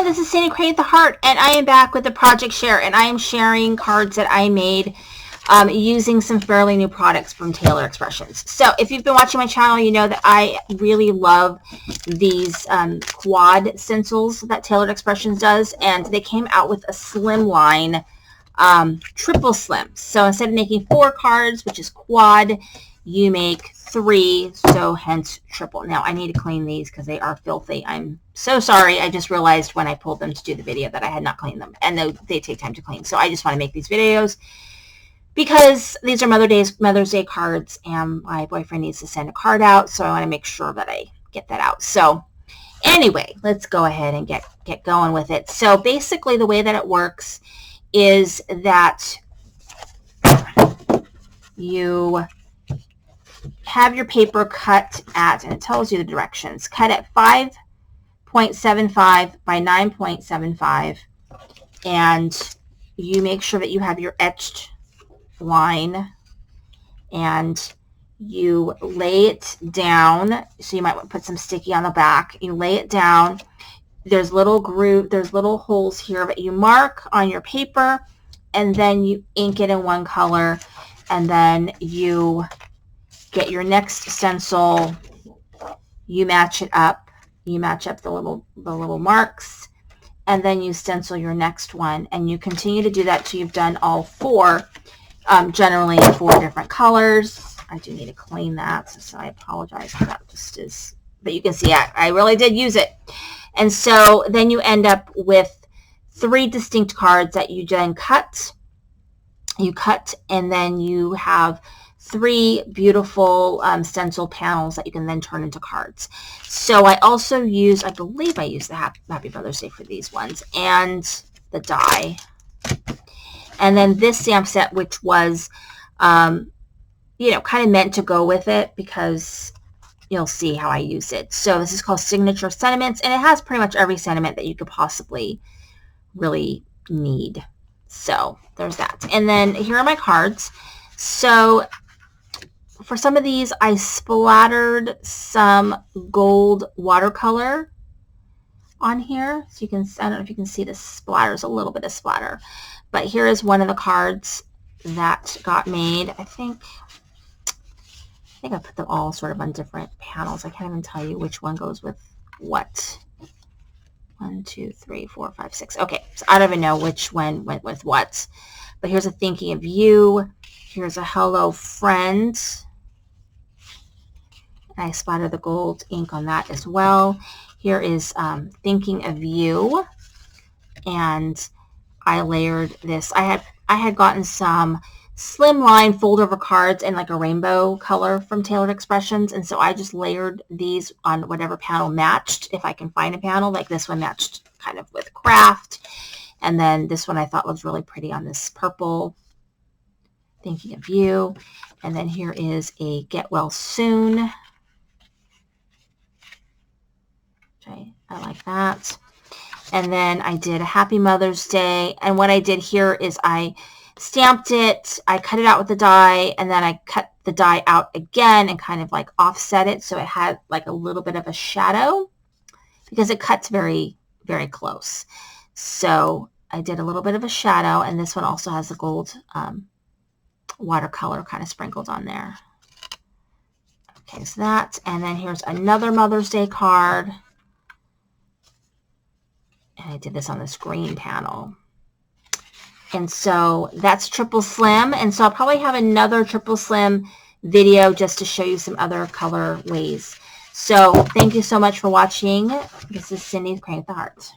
everyone, this is Cindy Create the Heart, and I am back with the project share, and I am sharing cards that I made using some fairly new products from Taylor Expressions. So if you've been watching my channel, you know that I really love these quad stencils that Taylor Expressions does, and they came out with a slim line, triple slim. So instead of making 4 cards, which is quad, you make 3, so hence triple. Now I need to clean these because they are filthy. I'm so sorry. I just realized when I pulled them to do the video that I had not cleaned them, and they take time to clean. So I just want to make these videos because these are Mother's Day cards, and my boyfriend needs to send a card out, so I want to make sure that I get that out. So anyway, let's go ahead and get going with it. So basically the way that it works is that you have your paper cut at, and it tells you the directions, cut at 5.75 by 9.75, and you make sure that you have your etched line, and you lay it down. So you might want to put some sticky on the back. You lay it down. There's little holes here that you mark on your paper, and then you ink it in one color, and then you get your next stencil, you match it up, you match up the little marks, and then you stencil your next one, and you continue to do that till you've done all 4, generally 4 different colors. I do need to clean that, so I apologize for that. Just is, but you can see I really did use it. And so then you end up with 3 distinct cards that you then cut. You cut, and then you have 3 beautiful stencil panels that you can then turn into cards. So I also use, I believe I used the Happy Mother's Day for these ones, and the die. And then this stamp set, which was, you know, kind of meant to go with it, because you'll see how I use it. So this is called Signature Sentiments, and it has pretty much every sentiment that you could possibly really need. So there's that. And then here are my cards. So for some of these, I splattered some gold watercolor on here. So you can, I don't know if you can see the splatters, a little bit of splatter. But here is one of the cards that got made. I think I put them all sort of on different panels. I can't even tell you which one goes with what. 1, 2, 3, 4, 5, 6. Okay, so I don't even know which one went with what. But here's a thinking of you. Here's a hello friend. I splattered the gold ink on that as well. Here is thinking of you, and I layered this. I had gotten some slimline fold over cards in like a rainbow color from Taylor Expressions, and so I just layered these on whatever panel matched, if I can find a panel. Like this one matched kind of with craft, and then this one I thought was really pretty on this purple, thinking of you. And then here is a get well soon. Okay, I like that. And then I did a Happy Mother's Day, and what I did here is I stamped it, I cut it out with the die, and then I cut the die out again and kind of like offset it so it had like a little bit of a shadow, because it cuts very, very close. So I did a little bit of a shadow, and this one also has the gold watercolor kind of sprinkled on there. Okay, so that, and then here's another Mother's Day card. And I did this on this green panel. And so that's triple slim. And so I'll probably have another triple slim video just to show you some other color ways. So thank you so much for watching. This is Cindy Create the Heart.